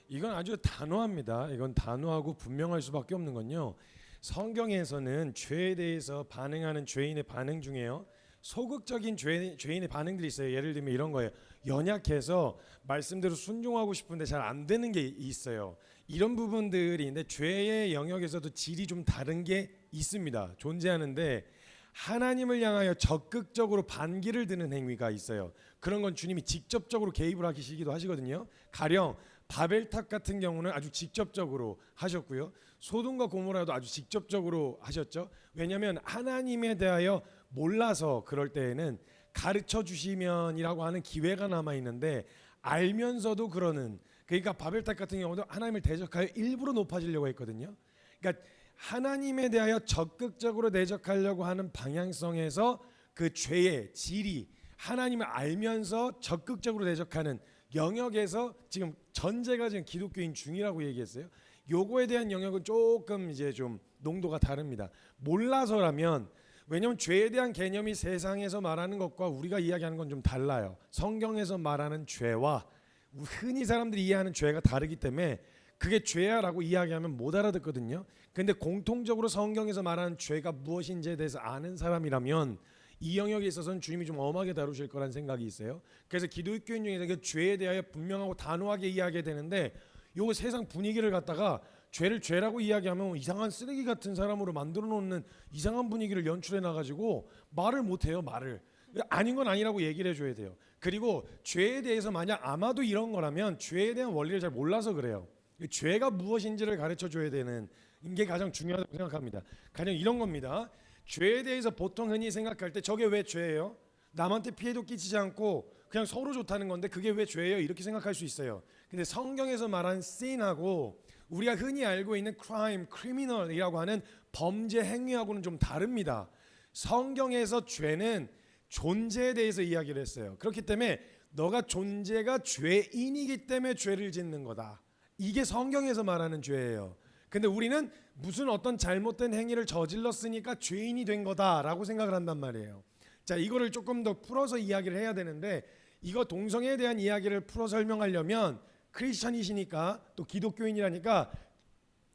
이건 아주 단호합니다. 이건 단호하고 분명할 수밖에 없는 건요. 성경에서는 죄에 대해서 반응하는 죄인의 반응 중에요. 소극적인 죄인의 반응들이 있어요. 예를 들면 이런 거예요. 연약해서 말씀대로 순종하고 싶은데 잘 안 되는 게 있어요. 이런 부분들이 있는데 죄의 영역에서도 질이 좀 다른 게 있습니다. 존재하는데 하나님을 향하여 적극적으로 반기를 드는 행위가 있어요. 그런 건 주님이 직접적으로 개입을 하시기도 하시거든요. 가령 바벨탑 같은 경우는 아주 직접적으로 하셨고요. 소돔과 고모라도 아주 직접적으로 하셨죠. 왜냐하면 하나님에 대하여 몰라서 그럴 때에는 가르쳐 주시면이라고 하는 기회가 남아 있는데 알면서도 그러는, 그러니까 바벨탑 같은 경우도 하나님을 대적하여 일부러 높아지려고 했거든요. 그러니까 하나님에 대하여 적극적으로 대적하려고 하는 방향성에서 그 죄의 질이 하나님을 알면서 적극적으로 대적하는 영역에서 지금 전제가 지금 기독교인 중이라고 얘기했어요. 요거에 대한 영역은 조금 이제 좀 농도가 다릅니다. 몰라서라면, 왜냐하면 죄에 대한 개념이 세상에서 말하는 것과 우리가 이야기하는 건 좀 달라요. 성경에서 말하는 죄와 흔히 사람들이 이해하는 죄가 다르기 때문에 그게 죄야라고 이야기하면 못 알아듣거든요. 근데 공통적으로 성경에서 말하는 죄가 무엇인지에 대해서 아는 사람이라면 이 영역에 있어서는 주님이 좀 엄하게 다루실 거란 생각이 있어요. 그래서 기독교인 중에서 그 죄에 대하여 분명하고 단호하게 이야기해야 되는데 요 세상 분위기를 갖다가 죄를 죄라고 이야기하면 이상한 쓰레기 같은 사람으로 만들어 놓는 이상한 분위기를 연출해 놔가지고 말을 못해요. 말을 아닌 건 아니라고 얘기를 해줘야 돼요. 그리고 죄에 대해서 만약 아마도 이런 거라면 죄에 대한 원리를 잘 몰라서 그래요. 죄가 무엇인지를 가르쳐 줘야 되는 게 가장 중요하다고 생각합니다. 가령 이런 겁니다. 죄에 대해서 보통 흔히 생각할 때 저게 왜 죄예요? 남한테 피해도 끼치지 않고 그냥 서로 좋다는 건데 그게 왜 죄예요? 이렇게 생각할 수 있어요. 근데 성경에서 말한 sin하고 우리가 흔히 알고 있는 crime, criminal이라고 하는 범죄 행위하고는 좀 다릅니다. 성경에서 죄는 존재에 대해서 이야기를 했어요. 그렇기 때문에 너가 존재가 죄인이기 때문에 죄를 짓는 거다. 이게 성경에서 말하는 죄예요. 근데 우리는 무슨 어떤 잘못된 행위를 저질렀으니까 죄인이 된 거다라고 생각을 한단 말이에요. 자, 이거를 조금 더 풀어서 이야기를 해야 되는데 이거 동성애에 대한 이야기를 풀어 설명하려면 크리스천이시니까 또 기독교인이라니까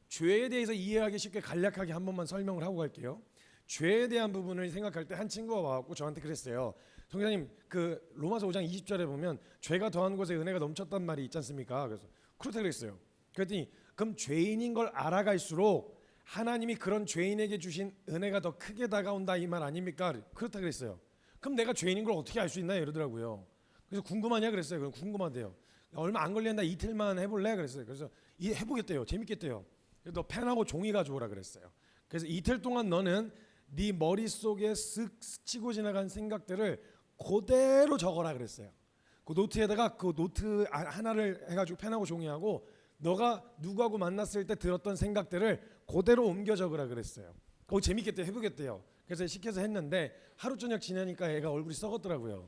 죄에 대해서 이해하기 쉽게 간략하게 한 번만 설명을 하고 갈게요. 죄에 대한 부분을 생각할 때 한 친구가 와갖고 저한테 그랬어요. 성교사님, 그 로마서 5장 20절에 보면 죄가 더한 곳에 은혜가 넘쳤단 말이 있지 않습니까? 그래서 그렇다 그랬어요. 그랬더니 그럼 죄인인 걸 알아갈수록 하나님이 그런 죄인에게 주신 은혜가 더 크게 다가온다 이 말 아닙니까? 그렇다 그랬어요. 그럼 내가 죄인인 걸 어떻게 알 수 있나 이러더라고요. 그래서 궁금하냐 그랬어요. 그럼 궁금하대요. 얼마 안 걸린다, 이틀만 해볼래? 그랬어요. 그래서 해보겠대요. 재밌겠대요. 너 펜하고 종이 가져오라 그랬어요. 그래서 이틀 동안 너는 네 머릿속에 쓱 스치고 지나간 생각들을 그대로 적어라 그랬어요. 그 노트에다가 그 노트 하나를 해가지고 펜하고 종이하고 너가 누구하고 만났을 때 들었던 생각들을 그대로 옮겨 적으라 그랬어요. 그거 재밌겠대요. 해보겠대요. 그래서 시켜서 했는데 하루 저녁 지나니까 애가 얼굴이 썩었더라고요.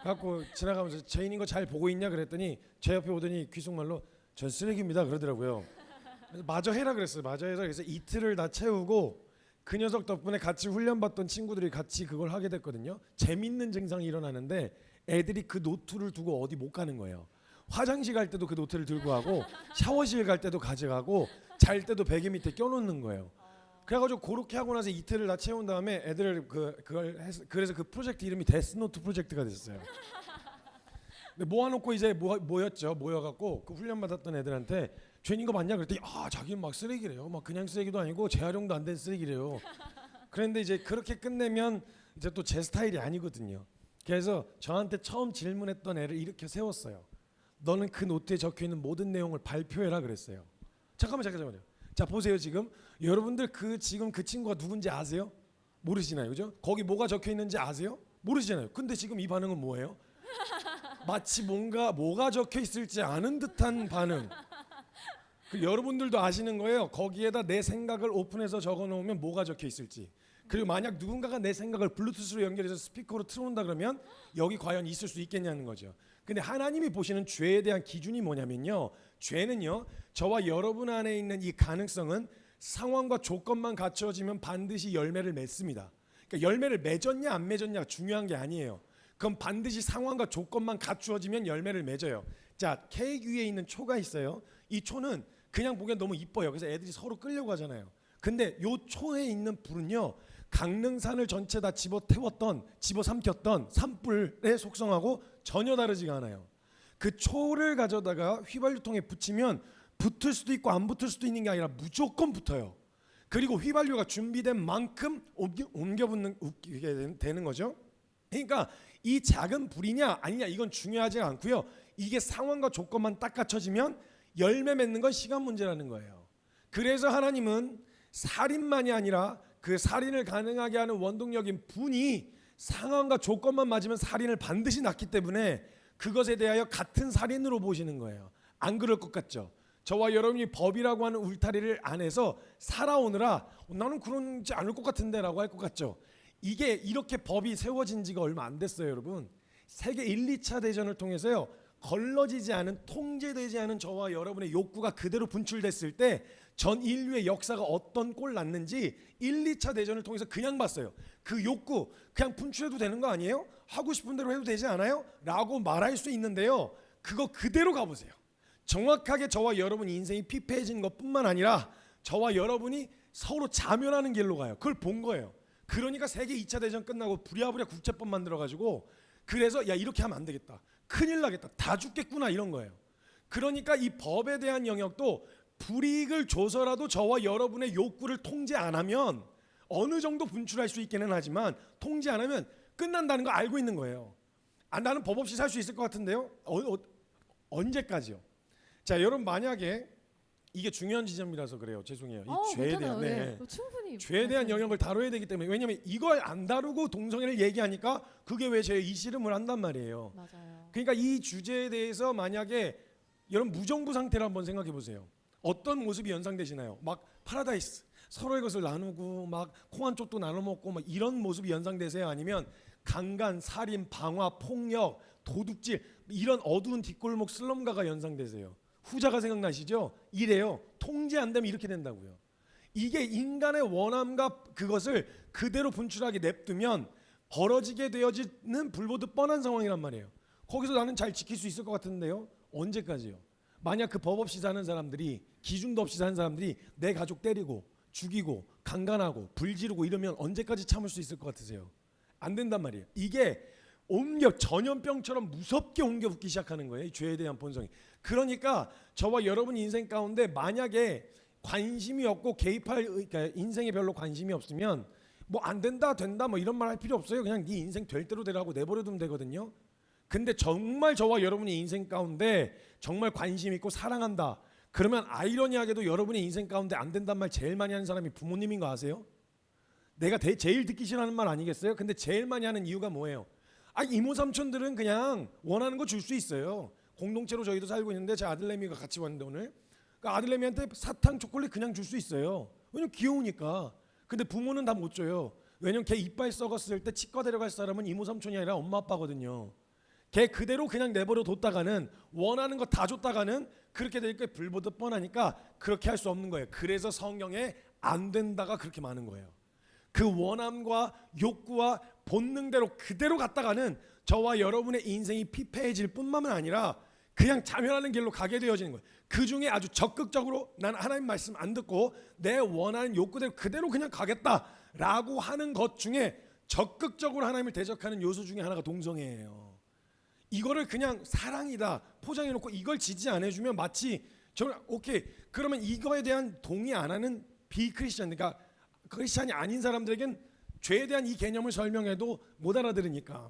갖고 지나가면서 죄인인 거 잘 보고 있냐 그랬더니 제 옆에 오더니 귓속말로 전 쓰레기입니다 그러더라고요. 그래서 마저 해라 그랬어요. 마저 해서 그래서 이틀을 다 채우고 그 녀석 덕분에 같이 훈련받던 친구들이 같이 그걸 하게 됐거든요. 재밌는 증상이 일어나는데 애들이 그 노트를 두고 어디 못 가는 거예요. 화장실 갈 때도 그 노트를 들고 가고 샤워실 갈 때도 가져가고 잘 때도 베개 밑에 껴놓는 거예요. 그래가지고 그렇게 하고 나서 이틀을 다 채운 다음에 애들을 그걸 해서 그래서 그 프로젝트 이름이 데스노트 프로젝트가 됐어요. 근데 모아놓고 이제 모였죠. 모여갖고 그 훈련 받았던 애들한테 죄인인 거 맞냐 그랬더니 자기는 막 쓰레기래요. 막 그냥 쓰레기도 아니고 재활용도 안 된 쓰레기래요. 그런데 이제 그렇게 끝내면 이제 또 제 스타일이 아니거든요. 그래서 저한테 처음 질문했던 애를 이렇게 세웠어요. 너는 그 노트에 적혀있는 모든 내용을 발표해라 그랬어요. 잠깐만요. 자 보세요. 지금 여러분들 지금 그 친구가 누군지 아세요? 모르시나요? 그죠? 거기 뭐가 적혀있는지 아세요? 모르시잖아요. 근데 지금 이 반응은 뭐예요? 마치 뭐가 적혀있을지 아는 듯한 반응. 여러분들도 아시는 거예요. 거기에다 내 생각을 오픈해서 적어놓으면 뭐가 적혀있을지. 그리고 만약 누군가가 내 생각을 블루투스로 연결해서 스피커로 틀어놓는다 그러면 여기 과연 있을 수 있겠냐는 거죠. 근데 하나님이 보시는 죄에 대한 기준이 뭐냐면요, 죄는요 저와 여러분 안에 있는 이 가능성은 상황과 조건만 갖춰지면 반드시 열매를 맺습니다. 그러니까 열매를 맺었냐 안 맺었냐 중요한 게 아니에요. 그럼 반드시 상황과 조건만 갖추어지면 열매를 맺어요. 자, 케이크 위에 있는 초가 있어요. 이 초는 그냥 보기엔 너무 이뻐요. 그래서 애들이 서로 끌려고 하잖아요. 근데 요 초에 있는 불은요, 강릉산을 전체 다 집어삼켰던 산불의 속성하고 전혀 다르지가 않아요. 그 초를 가져다가 휘발유통에 붙이면 붙을 수도 있고 안 붙을 수도 있는 게 아니라 무조건 붙어요. 그리고 휘발유가 준비된 만큼 옮겨 붙게 되는 거죠. 그러니까 이 작은 불이냐 아니냐 이건 중요하지 않고요. 이게 상황과 조건만 딱 갖춰지면 열매 맺는 건 시간 문제라는 거예요. 그래서 하나님은 살인만이 아니라 그 살인을 가능하게 하는 원동력인 분이 상황과 조건만 맞으면 살인을 반드시 낳기 때문에 그것에 대하여 같은 살인으로 보시는 거예요. 안 그럴 것 같죠? 저와 여러분이 법이라고 하는 울타리를 안에서 살아오느라 나는 그러지 않을 것 같은데 라고 할 것 같죠? 이게 이렇게 법이 세워진 지가 얼마 안 됐어요, 여러분. 세계 1, 2차 대전을 통해서요, 걸러지지 않은, 통제되지 않은 저와 여러분의 욕구가 그대로 분출됐을 때 전 인류의 역사가 어떤 꼴 났는지 1, 2차 대전을 통해서 그냥 봤어요. 그 욕구 그냥 분출해도 되는 거 아니에요? 하고 싶은 대로 해도 되지 않아요? 라고 말할 수 있는데요, 그거 그대로 가보세요. 정확하게 저와 여러분 인생이 피폐해지는 것뿐만 아니라 저와 여러분이 서로 자멸하는 길로 가요. 그걸 본 거예요. 그러니까 세계 2차 대전 끝나고 부랴부랴 국제법 만들어가지고, 그래서 야 이렇게 하면 안 되겠다, 큰일 나겠다, 다 죽겠구나 이런 거예요. 그러니까 이 법에 대한 영역도 불이익을 줘서라도 저와 여러분의 욕구를 통제 안 하면 어느 정도 분출할 수 있기는 하지만 통제 안 하면 끝난다는 거 알고 있는 거예요. 아, 나는 법 없이 살 수 있을 것 같은데요? 언제까지요? 자, 여러분 만약에 이게 중요한 지점이라서 그래요. 죄송해요. 이 죄에 대한 충분히 죄에 대한 영역을 다뤄야 되기 때문에, 왜냐하면 이걸 안 다루고 동성애를 얘기하니까 그게 왜 제 이 씨름을 한단 말이에요. 맞아요. 그러니까 이 주제에 대해서 만약에 여러분 무정부 상태를 한번 생각해 보세요. 어떤 모습이 연상되시나요? 막 파라다이스, 서로의 것을 나누고 막 콩 한 쪽도 나눠 먹고 막 이런 모습이 연상되세요? 아니면 강간, 살인, 방화, 폭력, 도둑질 이런 어두운 뒷골목 슬럼가가 연상되세요? 후자가 생각나시죠? 이래요. 통제 안 되면 이렇게 된다고요. 이게 인간의 원함과 그것을 그대로 분출하게 냅두면 벌어지게 되어지는 불보듯 뻔한 상황이란 말이에요. 거기서 나는 잘 지킬 수 있을 것 같은데요. 언제까지요? 만약 그 법 없이 사는 사람들이, 기준도 없이 사는 사람들이 내 가족 때리고 죽이고 강간하고 불지르고 이러면 언제까지 참을 수 있을 것 같으세요? 안 된단 말이에요. 이게 전염병처럼 무섭게 옮겨 붙기 시작하는 거예요. 이 죄에 대한 본성이. 그러니까 저와 여러분 인생 가운데 만약에 관심이 없고 개입할, 그러니까 인생에 별로 관심이 없으면 뭐 안 된다 된다 뭐 이런 말 할 필요 없어요. 그냥 네 인생 될 대로 되라고 내버려두면 되거든요. 근데 정말 저와 여러분의 인생 가운데 정말 관심 있고 사랑한다, 그러면 아이러니하게도 여러분의 인생 가운데 안 된단 말 제일 많이 하는 사람이 부모님인 거 아세요? 내가 제일 듣기 싫어하는 말 아니겠어요? 근데 제일 많이 하는 이유가 뭐예요? 아, 이모 삼촌들은 그냥 원하는 거 줄 수 있어요. 공동체로 저희도 살고 있는데 제 아들내미가 같이 왔는데 오늘 그 아들내미한테 사탕 초콜릿 그냥 줄 수 있어요. 왜냐면 귀여우니까. 근데 부모는 다 못 줘요. 왜냐면 걔 이빨 썩었을 때 치과 데려갈 사람은 이모 삼촌이 아니라 엄마 아빠거든요. 걔 그대로 그냥 내버려 뒀다가는 원하는 거 다 줬다가는 그렇게 될 게 불보듯 뻔하니까 그렇게 할 수 없는 거예요. 그래서 성경에 안 된다가 그렇게 많은 거예요. 그 원함과 욕구와 본능대로 그대로 갔다가는 저와 여러분의 인생이 피폐해질 뿐만 아니라 그냥 자멸하는 길로 가게 되어지는 거예요. 그 중에 아주 적극적으로 난 하나님 말씀 안 듣고 내 원하는 욕구대로 그대로 그냥 가겠다라고 하는 것 중에 적극적으로 하나님을 대적하는 요소 중에 하나가 동성애예요. 이거를 그냥 사랑이다 포장해놓고 이걸 지지 안 해주면 마치 저는 오케이 그러면 이거에 대한 동의 안 하는 비크리스천, 그러니까 크리스찬이 아닌 사람들에겐 죄에 대한 이 개념을 설명해도 못 알아들으니까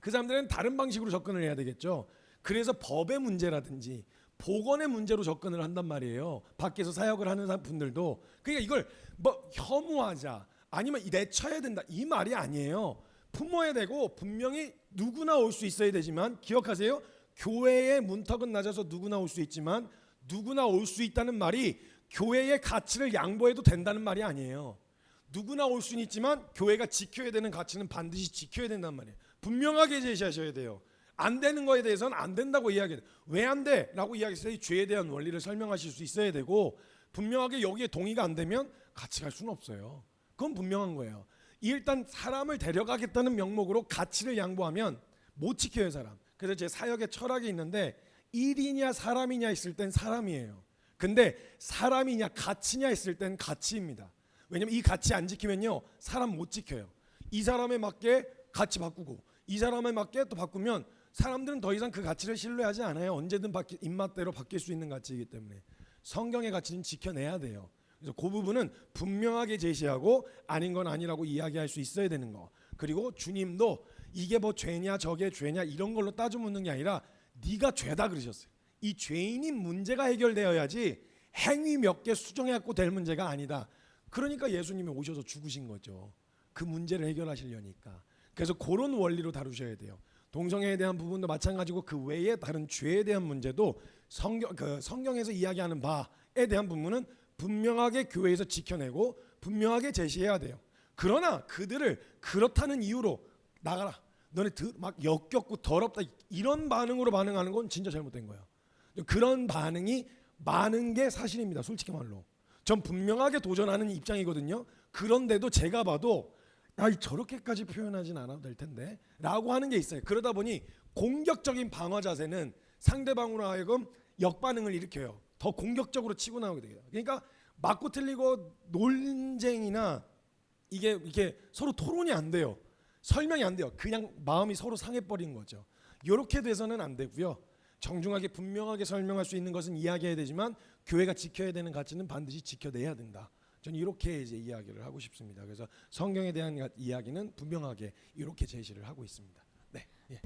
그 사람들은 다른 방식으로 접근을 해야 되겠죠. 그래서 법의 문제라든지 보건의 문제로 접근을 한단 말이에요. 밖에서 사역을 하는 분들도. 그러니까 이걸 뭐 혐오하자 아니면 내쳐야 된다 이 말이 아니에요. 품어야 되고 분명히 누구나 올 수 있어야 되지만 기억하세요. 교회의 문턱은 낮아서 누구나 올 수 있지만 누구나 올 수 있다는 말이 교회의 가치를 양보해도 된다는 말이 아니에요. 누구나 올 수는 있지만 교회가 지켜야 되는 가치는 반드시 지켜야 된단 말이에요. 분명하게 제시하셔야 돼요. 안 되는 거에 대해서는 안 된다고 이야기해요. 왜 안 돼? 라고 이야기해서 죄에 대한 원리를 설명하실 수 있어야 되고 분명하게 여기에 동의가 안 되면 같이 갈 수는 없어요. 그건 분명한 거예요. 일단 사람을 데려가겠다는 명목으로 가치를 양보하면 못 지켜요 사람. 그래서 제 사역의 철학이 있는데 일이냐 사람이냐 했을 땐 사람이에요. 근데 사람이냐 가치냐 했을 땐 가치입니다. 왜냐면 이 가치 안 지키면요 사람 못 지켜요. 이 사람에 맞게 가치 바꾸고 이 사람에 맞게 또 바꾸면 사람들은 더 이상 그 가치를 신뢰하지 않아요. 언제든 입맛대로 바뀔 수 있는 가치이기 때문에 성경의 가치는 지켜내야 돼요. 그래서 그 부분은 분명하게 제시하고 아닌 건 아니라고 이야기할 수 있어야 되는 거. 그리고 주님도 이게 뭐 죄냐 저게 죄냐 이런 걸로 따져 묻는 게 아니라 네가 죄다 그러셨어요. 이 죄인이 문제가 해결되어야지 행위 몇 개 수정해 갖고 될 문제가 아니다. 그러니까 예수님이 오셔서 죽으신 거죠. 그 문제를 해결하시려니까. 그래서 그런 원리로 다루셔야 돼요. 동성애에 대한 부분도 마찬가지고 그 외에 다른 죄에 대한 문제도 성경에서 이야기하는 바에 대한 부분은 분명하게 교회에서 지켜내고 분명하게 제시해야 돼요. 그러나 그들을 그렇다는 이유로 나가라. 너네 막 역겹고 더럽다 이런 반응으로 반응하는 건 진짜 잘못된 거예요. 그런 반응이 많은 게 사실입니다. 솔직히 말로. 전 분명하게 도전하는 입장이거든요. 그런데도 제가 봐도 저렇게까지 표현하진 않아도 될 텐데 라고 하는 게 있어요. 그러다 보니 공격적인 방어 자세는 상대방으로 하여금 역반응을 일으켜요. 더 공격적으로 치고 나오게 돼요. 그러니까 맞고 틀리고 논쟁이나 이게 서로 토론이 안 돼요. 설명이 안 돼요. 그냥 마음이 서로 상해버리는 거죠. 이렇게 돼서는 안 되고요. 정중하게 분명하게 설명할 수 있는 것은 이야기해야 되지만 교회가 지켜야 되는 가치는 반드시 지켜내야 된다. 저는 이렇게 이제 이야기를 하고 싶습니다. 그래서 성경에 대한 이야기는 분명하게 이렇게 제시를 하고 있습니다. 네. 예. 네.